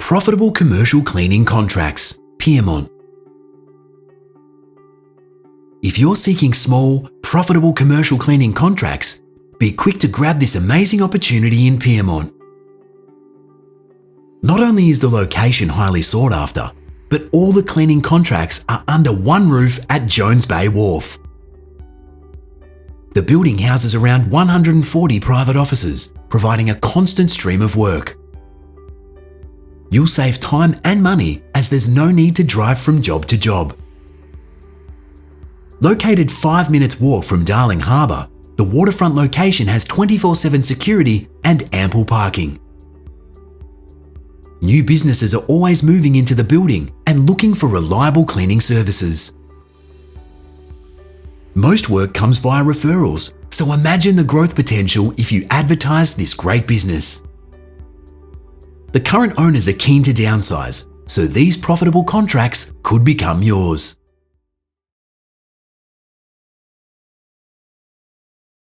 Profitable Commercial Cleaning Contracts, Pyrmont. If you're seeking small, profitable commercial cleaning contracts, be quick to grab this amazing opportunity in Pyrmont. Not only is the location highly sought after, but all the cleaning contracts are under one roof at Jones Bay Wharf. The building houses around 140 private offices, providing a constant stream of work. You'll save time and money as there's no need to drive from job to job. Located 5 minutes walk from Darling Harbour, the waterfront location has 24/7 security and ample parking. New businesses are always moving into the building and looking for reliable cleaning services. Most work comes via referrals, so imagine the growth potential if you advertise this great business. The current owners are keen to downsize, so these profitable contracts could become yours.